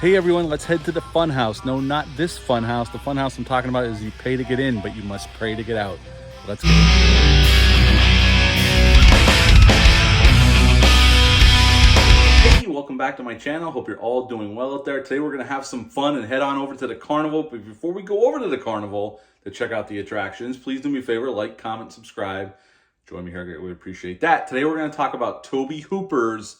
Hey everyone, let's head to the Funhouse. No, not this Funhouse. The Funhouse I'm talking about is you pay to get in, but you must pray to get out. Let's get it. Hey, welcome back to my channel. Hope you're all doing well out there. Today we're going to have some fun and head on over to the carnival. But before we go over to the carnival to check out the attractions, please do me a favor, like, comment, subscribe. Join me here. We appreciate that. Today we're going to talk about Toby Hooper's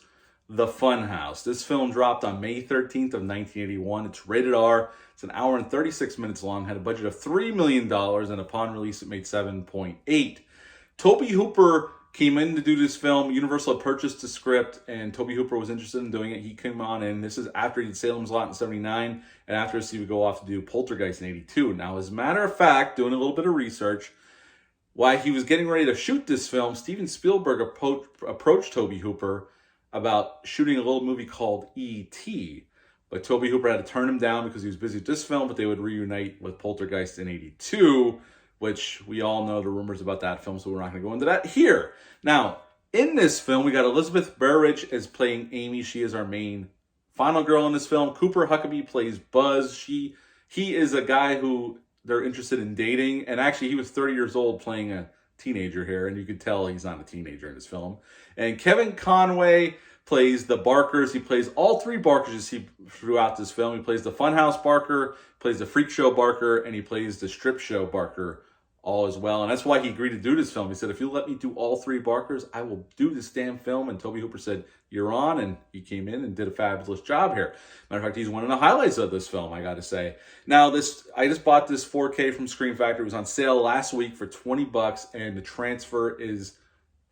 The Funhouse. This film dropped on May 13th of 1981. It's rated R. It's an hour and 36 minutes long. Had a budget of $3 million, and upon release it made 7.8. Toby Hooper came in to do this film. Universal had purchased the script, and Toby Hooper was interested in doing it. He came on in. This is after he did Salem's Lot in 79, and after this he would go off to do Poltergeist in 82. Now, as a matter of fact, doing a little bit of research, while he was getting ready to shoot this film, Steven Spielberg approached Toby Hooper about shooting a little movie called E.T., but Toby Hooper had to turn him down because he was busy with this film, but they would reunite with Poltergeist in 82, which we all know the rumors about that film, so we're not going to go into that here. Now, in this film, we got Elizabeth Burridge as playing Amy. She is our main final girl in this film. Cooper Huckabee plays Buzz. He is a guy who they're interested in dating, and actually he was 30 years old playing a teenager here, and you can tell he's not a teenager in this film. And Kevin Conway plays the Barkers. He plays all three Barkers you see throughout this film. He plays the Funhouse Barker, plays the Freak Show Barker, and he plays the Strip Show Barker all as well. And that's why he agreed to do this film. He said, if you let me do all three Barkers, I will do this damn film. And Toby Hooper said, you're on. And he came in and did a fabulous job here. Matter of fact, he's one of the highlights of this film, I got to say. Now, I just bought this 4K from Scream Factory. It was on sale last week for $20, and the transfer is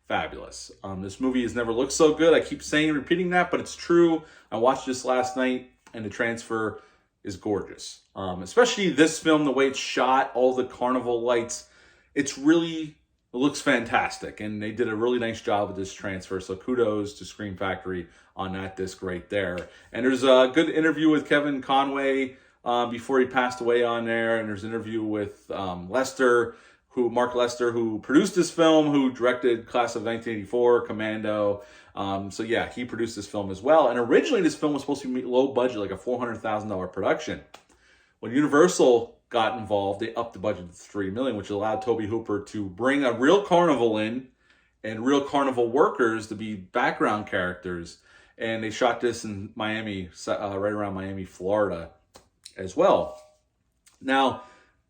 fabulous. This movie has never looked so good. I keep repeating that, but it's true. I watched this last night, and the transfer is gorgeous. Especially this film, the way it's shot, all the carnival lights. It looks fantastic, and they did a really nice job with this transfer, so kudos to Scream Factory on that disc right there. And there's a good interview with Kevin Conway before he passed away on there, and there's an interview with Mark Lester, who produced this film, who directed Class of 1984, Commando. So yeah, he produced this film as well. And originally this film was supposed to be low budget, like a $400,000 production. When Universal got involved, they upped the budget to $3 million, which allowed Toby Hooper to bring a real carnival in and real carnival workers to be background characters. And they shot this in Miami, right around Miami, Florida as well. Now,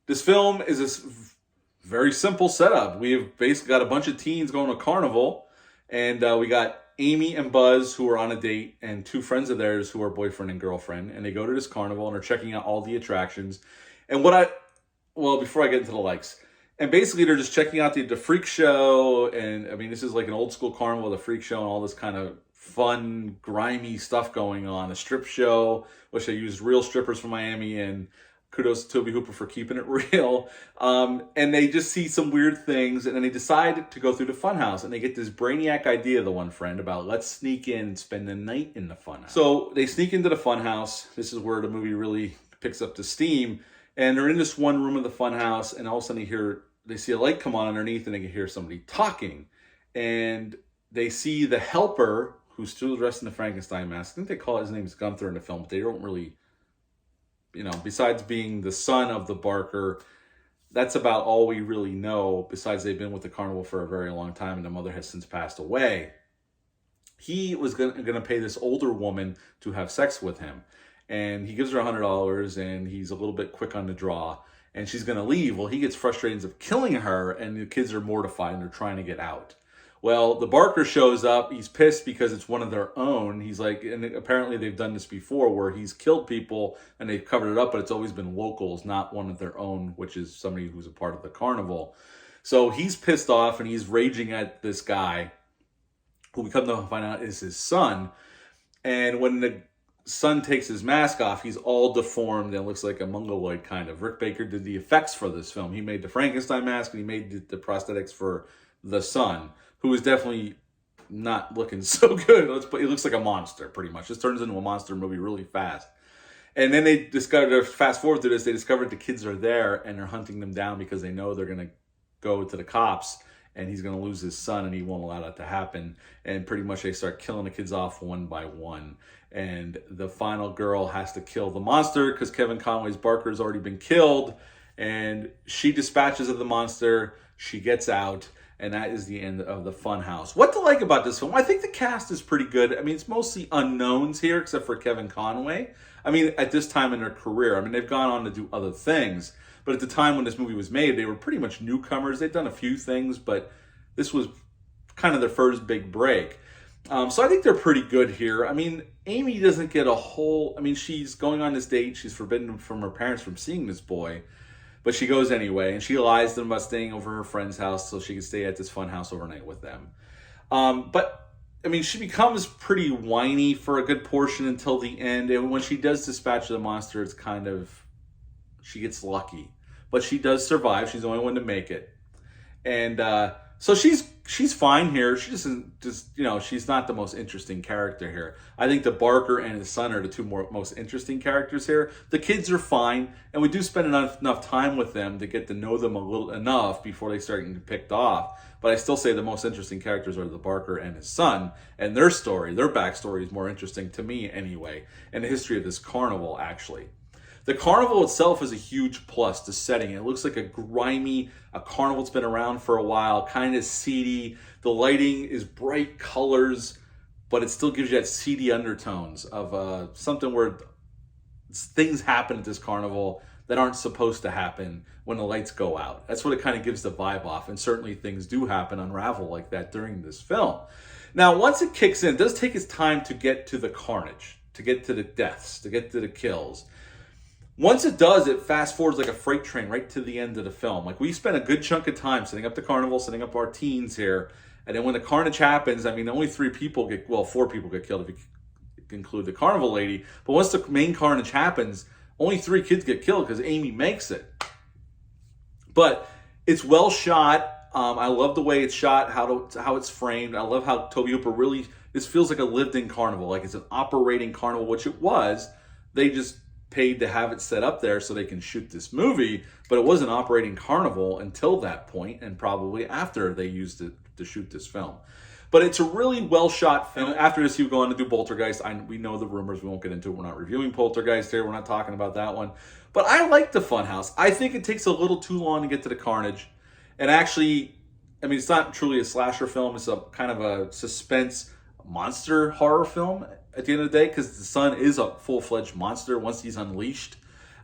this film is a very simple setup. We have basically got a bunch of teens going to carnival, and we got Amy and Buzz, who are on a date, and two friends of theirs who are boyfriend and girlfriend, and they go to this carnival and are checking out all the attractions. And before I get into the likes, and basically they're just checking out the Freak Show, and I mean, this is like an old school carnival, the Freak Show, and all this kind of fun, grimy stuff going on. A strip show, which they used real strippers from Miami, and kudos to Toby Hooper for keeping it real. And they just see some weird things, and then they decide to go through the Funhouse, and they get this brainiac idea, the one friend, about let's sneak in and spend the night in the Funhouse. So they sneak into the Funhouse. This is where the movie really picks up the steam. And they're in this one room of the Funhouse, and all of a sudden they see a light come on underneath, and they can hear somebody talking. And they see the helper, who's still dressed in the Frankenstein mask. I think they call his name is Gunther in the film, but they don't really, besides being the son of the Barker, that's about all we really know, besides they've been with the carnival for a very long time, and the mother has since passed away. He was going to pay this older woman to have sex with him. And he gives her $100, and he's a little bit quick on the draw, and she's going to leave. Well, he gets frustrated and ends up killing her, and the kids are mortified, and they're trying to get out. Well, the Barker shows up. He's pissed because it's one of their own. He's like, and apparently they've done this before where he's killed people, and they've covered it up, but it's always been locals, not one of their own, which is somebody who's a part of the carnival. So he's pissed off, and he's raging at this guy, who we come to find out is his son. And when the son takes his mask off, he's all deformed and looks like a mongoloid kind of. Rick Baker did the effects for this film. He made the Frankenstein mask, and he made the prosthetics for the son, who is definitely not looking so good. He looks like a monster, pretty much. This turns into a monster movie really fast. And then they discovered, fast forward to this, they discovered the kids are there, and they're hunting them down because they know they're going to go to the cops and he's going to lose his son, and he won't allow that to happen. And pretty much they start killing the kids off one by one. And the final girl has to kill the monster because Kevin Conway's Barker has already been killed. And she dispatches of the monster. She gets out. And that is the end of the Funhouse. What to like about this film? I think the cast is pretty good. I mean, it's mostly unknowns here, except for Kevin Conway. I mean, at this time in their career, I mean, they've gone on to do other things. But at the time when this movie was made, they were pretty much newcomers. They'd done a few things, but this was kind of their first big break. So I think they're pretty good here. I mean, Amy doesn't get a whole... I mean, she's going on this date. She's forbidden from her parents from seeing this boy. But she goes anyway, and she lies to them about staying over her friend's house so she can stay at this fun house overnight with them. But, I mean, she becomes pretty whiny for a good portion until the end. And when she does dispatch the monster, it's kind of... she gets lucky. But she does survive. She's the only one to make it. And so she's fine here. She she's not the most interesting character here. I think the Barker and his son are the two most interesting characters here. The kids are fine, and we do spend enough time with them to get to know them a little enough before they start getting picked off. But I still say the most interesting characters are the Barker and his son, and their story, their backstory is more interesting to me anyway, and the history of this carnival, actually. The carnival itself is a huge plus. The setting, it looks like a carnival that's been around for a while, kind of seedy. The lighting is bright colors, but it still gives you that seedy undertones of something where things happen at this carnival that aren't supposed to happen when the lights go out. That's what it kind of gives the vibe off, and certainly things do happen, unravel like that during this film. Now, once it kicks in, it does take its time to get to the carnage, to get to the deaths, to get to the kills. Once it does, it fast forwards like a freight train right to the end of the film. Like, we spent a good chunk of time setting up the carnival, setting up our teens here. And then when the carnage happens, I mean, only 4 people get killed if you include the carnival lady. But once the main carnage happens, only 3 kids get killed because Amy makes it. But it's well shot. I love the way it's shot, how it's framed. I love how Toby Hooper really, this feels like a lived-in carnival. Like, it's an operating carnival, which it was. They just paid to have it set up there so they can shoot this movie, but it was an operating carnival until that point, and probably after they used it to shoot this film. But it's a really well shot film. After this, you go on to do Poltergeist. We know the rumors. We won't get into it. We're not reviewing Poltergeist here. We're not talking about that one. But I like the Funhouse. I think it takes a little too long to get to the carnage. And actually, I mean, it's not truly a slasher film. It's a kind of a suspense monster horror film at the end of the day, because the son is a full-fledged monster once he's unleashed.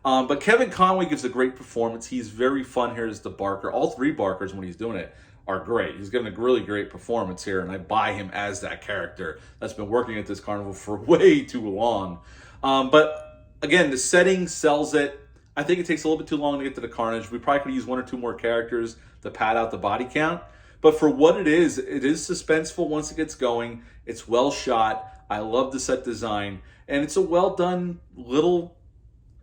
But Kevin Conway gives a great performance. He's very fun here as the Barker. All 3 Barkers, when he's doing it, are great. He's giving a really great performance here, and I buy him as that character that's been working at this carnival for way too long. But again, the setting sells it. I think it takes a little bit too long to get to the carnage. We probably could use 1 or 2 more characters to pad out the body count. But for what it is suspenseful once it gets going. It's well shot. I love the set design. And it's a well done little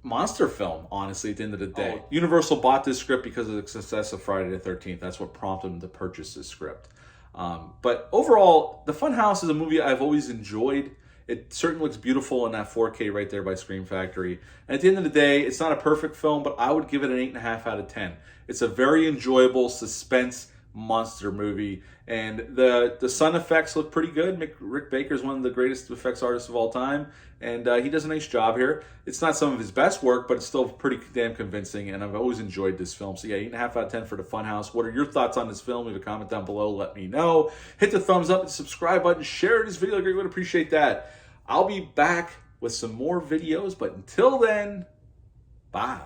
monster film, honestly, at the end of the day. Universal bought this script because of the success of Friday the 13th. That's what prompted them to purchase this script. But overall, The Funhouse is a movie I've always enjoyed. It certainly looks beautiful in that 4K right there by Scream Factory. And at the end of the day, it's not a perfect film, but I would give it an 8.5 out of 10. It's a very enjoyable suspense monster movie, and the sun effects look pretty good. Rick Baker's one of the greatest effects artists of all time, and he does a nice job here. It's not some of his best work, but it's still pretty damn convincing, and I've always enjoyed this film. So yeah, 8.5 out of 10 for The Funhouse. What are your thoughts on this film? Leave a comment down below, let me know. Hit the thumbs up and subscribe button, share this video, I greatly would appreciate that. I'll be back with some more videos, but until then, bye.